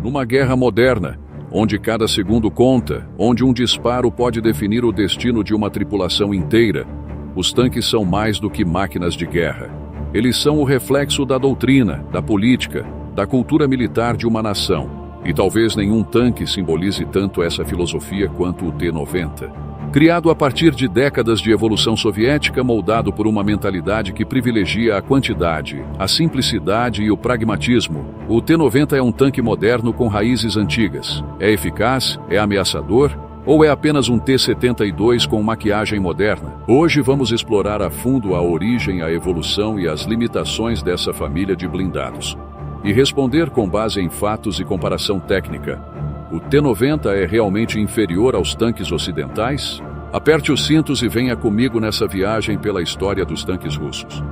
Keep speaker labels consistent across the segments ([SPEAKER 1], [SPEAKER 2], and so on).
[SPEAKER 1] Numa guerra moderna, onde cada segundo conta, onde um disparo pode definir o destino de uma tripulação inteira, os tanques são mais do que máquinas de guerra. Eles são o reflexo da doutrina, da política, da cultura militar de uma nação. E talvez nenhum tanque simbolize tanto essa filosofia quanto o T-90. Criado a partir de décadas de evolução soviética, moldado por uma mentalidade que privilegia a quantidade, a simplicidade e o pragmatismo, o T-90 é um tanque moderno com raízes antigas. É eficaz? É ameaçador? Ou é apenas um T-72 com maquiagem moderna? Hoje vamos explorar a fundo a origem, a evolução e as limitações dessa família de blindados. E responder com base em fatos e comparação técnica. O T-90 é realmente inferior aos tanques ocidentais? Aperte os cintos e venha comigo nessa viagem pela história dos tanques russos.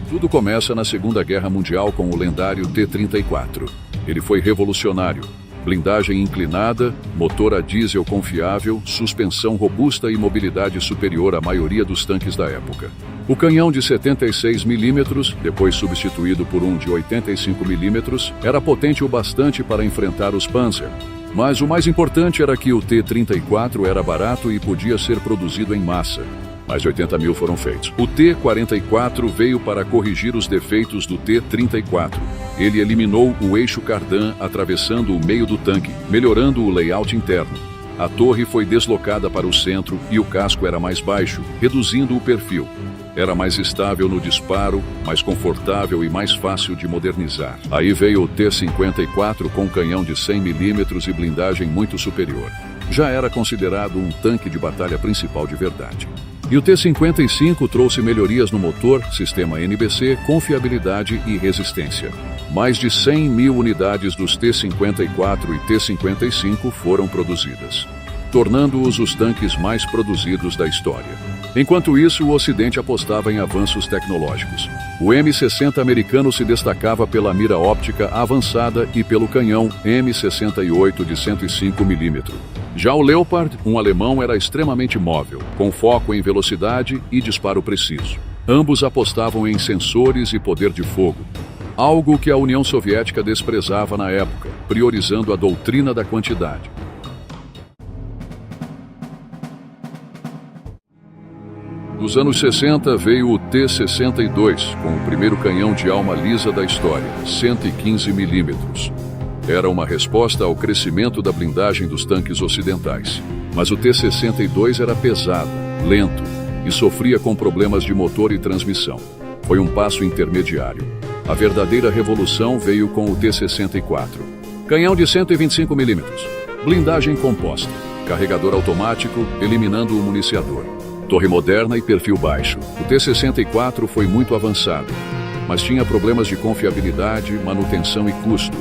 [SPEAKER 1] Tudo começa na Segunda Guerra Mundial com o lendário T-34. Ele foi revolucionário. Blindagem inclinada, motor a diesel confiável, suspensão robusta e mobilidade superior à maioria dos tanques da época. O canhão de 76 mm, depois substituído por um de 85 mm, era potente o bastante para enfrentar os Panzer. Mas o mais importante era que o T-34 era barato e podia ser produzido em massa. Mais de 80 mil foram feitos. O T-44 veio para corrigir os defeitos do T-34. Ele eliminou o eixo cardan atravessando o meio do tanque, melhorando o layout interno. A torre foi deslocada para o centro e o casco era mais baixo, reduzindo o perfil. Era mais estável no disparo, mais confortável e mais fácil de modernizar. Aí veio o T-54 com canhão de 100 mm e blindagem muito superior. Já era considerado um tanque de batalha principal de verdade. E o T-55 trouxe melhorias no motor, sistema NBC, confiabilidade e resistência. Mais de 100 mil unidades dos T-54 e T-55 foram produzidas, tornando-os os tanques mais produzidos da história. Enquanto isso, o Ocidente apostava em avanços tecnológicos. O M60 americano se destacava pela mira óptica avançada e pelo canhão M68 de 105 mm. Já o Leopard, um alemão, era extremamente móvel, com foco em velocidade e disparo preciso. Ambos apostavam em sensores e poder de fogo, algo que a União Soviética desprezava na época, priorizando a doutrina da quantidade. Nos anos 60 veio o T-62, com o primeiro canhão de alma lisa da história, 115 mm. Era uma resposta ao crescimento da blindagem dos tanques ocidentais. Mas o T-62 era pesado, lento e sofria com problemas de motor e transmissão. Foi um passo intermediário. A verdadeira revolução veio com o T-64. Canhão de 125 mm, blindagem composta, carregador automático, eliminando o municiador. Torre moderna e perfil baixo. O T-64 foi muito avançado, mas tinha problemas de confiabilidade, manutenção e custo.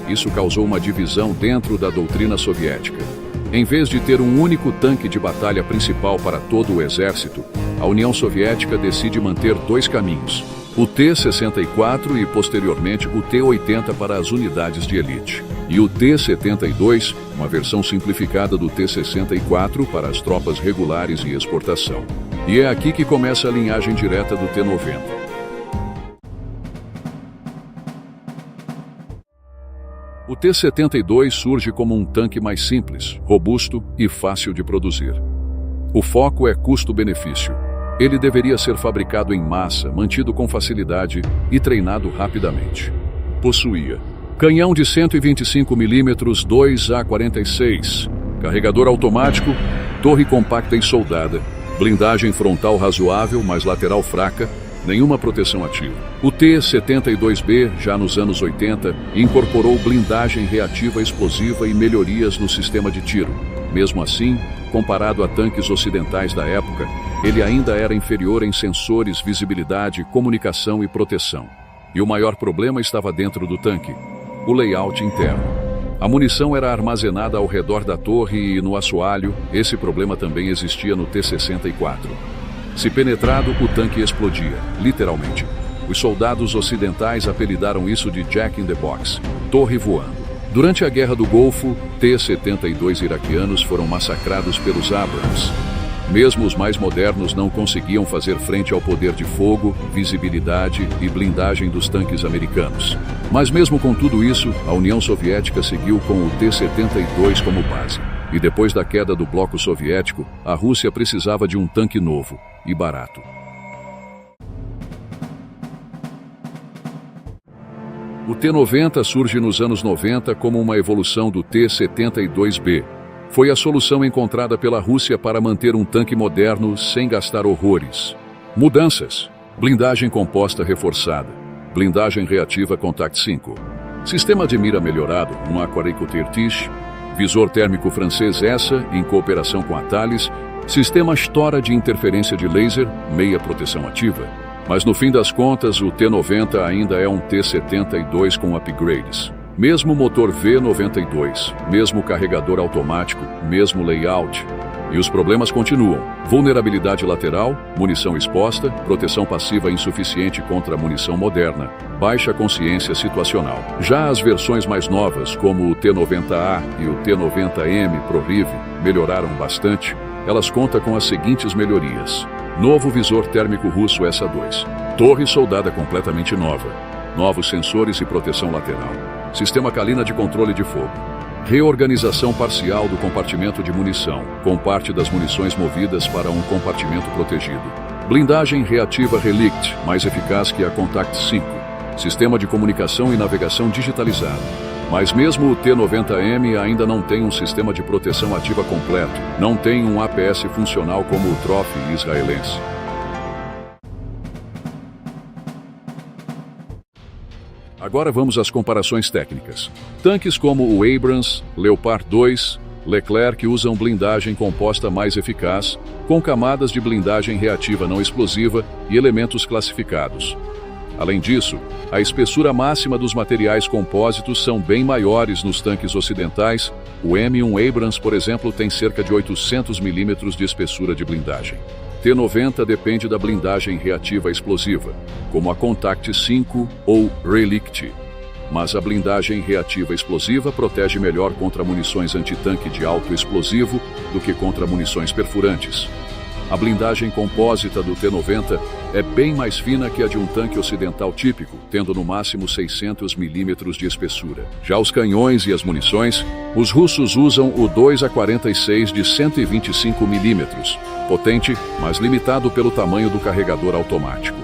[SPEAKER 1] Isso causou uma divisão dentro da doutrina soviética. Em vez de ter um único tanque de batalha principal para todo o exército, a União Soviética decide manter dois caminhos: o T-64 e, posteriormente, o T-80 para as unidades de elite. E o T-72, uma versão simplificada do T-64 para as tropas regulares e exportação. E é aqui que começa a linhagem direta do T-90. O T-72 surge como um tanque mais simples, robusto e fácil de produzir. O foco é custo-benefício. Ele deveria ser fabricado em massa, mantido com facilidade e treinado rapidamente. Possuía canhão de 125 mm 2A46, carregador automático, torre compacta e soldada, blindagem frontal razoável, mas lateral fraca, nenhuma proteção ativa. O T-72B, já nos anos 80, incorporou blindagem reativa explosiva e melhorias no sistema de tiro. Mesmo assim, comparado a tanques ocidentais da época, ele ainda era inferior em sensores, visibilidade, comunicação e proteção. E o maior problema estava dentro do tanque: o layout interno. A munição era armazenada ao redor da torre e no assoalho. Esse problema também existia no T-64. Se penetrado, o tanque explodia, literalmente. Os soldados ocidentais apelidaram isso de Jack in the Box, torre voando. Durante a Guerra do Golfo, T-72 iraquianos foram massacrados pelos Abrams. Mesmo os mais modernos não conseguiam fazer frente ao poder de fogo, visibilidade e blindagem dos tanques americanos. Mas mesmo com tudo isso, a União Soviética seguiu com o T-72 como base. E depois da queda do bloco soviético, a Rússia precisava de um tanque novo e barato. O T-90 surge nos anos 90 como uma evolução do T-72B. Foi a solução encontrada pela Rússia para manter um tanque moderno sem gastar horrores. Mudanças: blindagem composta reforçada, blindagem reativa Contact 5, sistema de mira melhorado, um Aquaricotirtish, visor térmico francês ESA em cooperação com a Thales, sistema Stora de interferência de laser, meia proteção ativa. Mas no fim das contas, o T-90 ainda é um T-72 com upgrades. Mesmo motor V92, mesmo carregador automático, mesmo layout. E os problemas continuam. Vulnerabilidade lateral, munição exposta, proteção passiva insuficiente contra a munição moderna, baixa consciência situacional. Já as versões mais novas, como o T-90A e o T-90M ProRiv, melhoraram bastante. Elas contam com as seguintes melhorias: novo visor térmico russo ESA-2, torre soldada completamente nova, novos sensores e proteção lateral, sistema Kalina de controle de fogo, reorganização parcial do compartimento de munição, com parte das munições movidas para um compartimento protegido, blindagem reativa Relict, mais eficaz que a Contact 5, sistema de comunicação e navegação digitalizado. Mas mesmo o T-90M ainda não tem um sistema de proteção ativa completo, não tem um APS funcional como o Trophy israelense. Agora vamos às comparações técnicas. Tanques como o Abrams, Leopard 2, Leclerc usam blindagem composta mais eficaz, com camadas de blindagem reativa não explosiva e elementos classificados. Além disso, a espessura máxima dos materiais compósitos são bem maiores nos tanques ocidentais. O M1 Abrams, por exemplo, tem cerca de 800 mm de espessura de blindagem. T-90 depende da blindagem reativa explosiva, como a Contact 5 ou Relict. Mas a blindagem reativa explosiva protege melhor contra munições antitanque de alto explosivo do que contra munições perfurantes. A blindagem compósita do T-90 é bem mais fina que a de um tanque ocidental típico, tendo no máximo 600 mm de espessura. Já os canhões e as munições, os russos usam o 2A46 de 125 mm, potente, mas limitado pelo tamanho do carregador automático.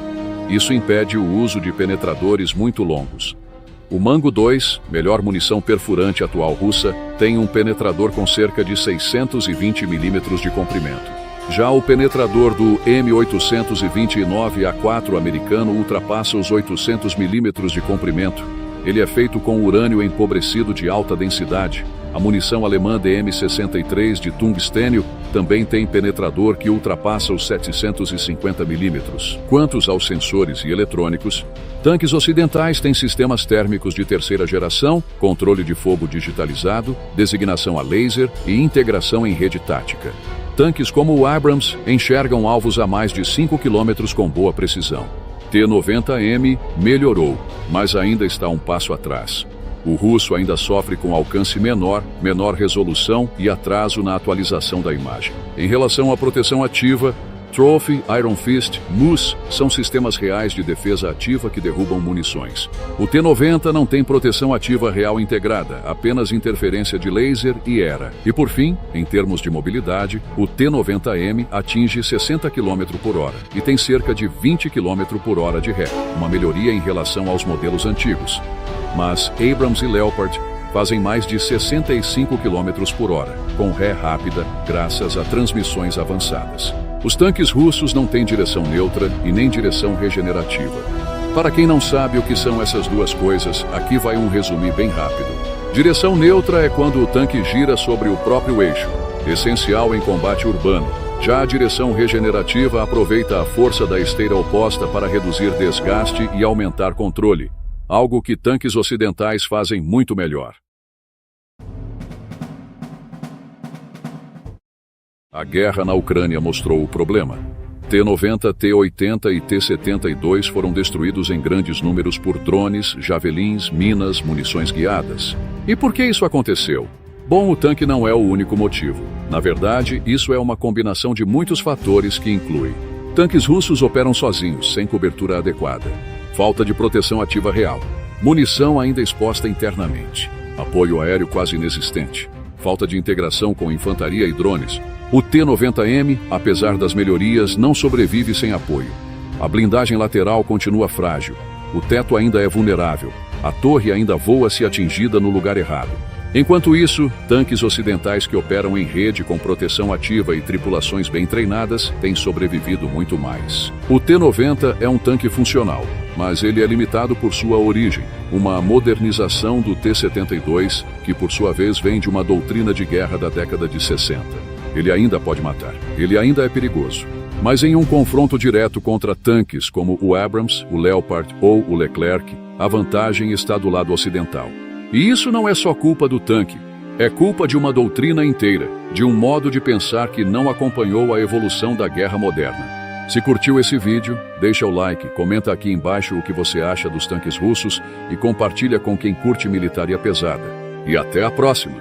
[SPEAKER 1] Isso impede o uso de penetradores muito longos. O Mango 2, melhor munição perfurante atual russa, tem um penetrador com cerca de 620 mm de comprimento. Já o penetrador do M829A4 americano ultrapassa os 800 mm de comprimento. Ele é feito com urânio empobrecido de alta densidade. A munição alemã DM63 de tungstênio também tem penetrador que ultrapassa os 750 mm. Quanto aos sensores e eletrônicos, tanques ocidentais têm sistemas térmicos de terceira geração, controle de fogo digitalizado, designação a laser e integração em rede tática. Tanques como o Abrams enxergam alvos a mais de 5 km com boa precisão. T-90M melhorou, mas ainda está um passo atrás. O russo ainda sofre com alcance menor resolução e atraso na atualização da imagem. Em relação à proteção ativa, Trophy, Iron Fist, Moose são sistemas reais de defesa ativa que derrubam munições. O T-90 não tem proteção ativa real integrada, apenas interferência de laser e ERA. E por fim, em termos de mobilidade, o T-90M atinge 60 km por hora e tem cerca de 20 km por hora de ré, uma melhoria em relação aos modelos antigos. Mas Abrams e Leopard fazem mais de 65 km por hora, com ré rápida, graças a transmissões avançadas. Os tanques russos não têm direção neutra e nem direção regenerativa. Para quem não sabe o que são essas duas coisas, aqui vai um resumo bem rápido. Direção neutra é quando o tanque gira sobre o próprio eixo, essencial em combate urbano. Já a direção regenerativa aproveita a força da esteira oposta para reduzir desgaste e aumentar controle, algo que tanques ocidentais fazem muito melhor. A guerra na Ucrânia mostrou o problema. T-90, T-80 e T-72 foram destruídos em grandes números por drones, javelins, minas, munições guiadas. E por que isso aconteceu? Bom, o tanque não é o único motivo. Na verdade, isso é uma combinação de muitos fatores que inclui: tanques russos operam sozinhos, sem cobertura adequada, falta de proteção ativa real, munição ainda exposta internamente, apoio aéreo quase inexistente, falta de integração com infantaria e drones. O T-90M, apesar das melhorias, não sobrevive sem apoio. A blindagem lateral continua frágil, o teto ainda é vulnerável, a torre ainda voa se atingida no lugar errado. Enquanto isso, tanques ocidentais que operam em rede com proteção ativa e tripulações bem treinadas têm sobrevivido muito mais. O T-90 é um tanque funcional, mas ele é limitado por sua origem, uma modernização do T-72, que por sua vez vem de uma doutrina de guerra da década de 60. Ele ainda pode matar, ele ainda é perigoso. Mas em um confronto direto contra tanques como o Abrams, o Leopard ou o Leclerc, a vantagem está do lado ocidental. E isso não é só culpa do tanque, é culpa de uma doutrina inteira, de um modo de pensar que não acompanhou a evolução da guerra moderna. Se curtiu esse vídeo, deixa o like, comenta aqui embaixo o que você acha dos tanques russos e compartilha com quem curte militaria pesada. E até a próxima!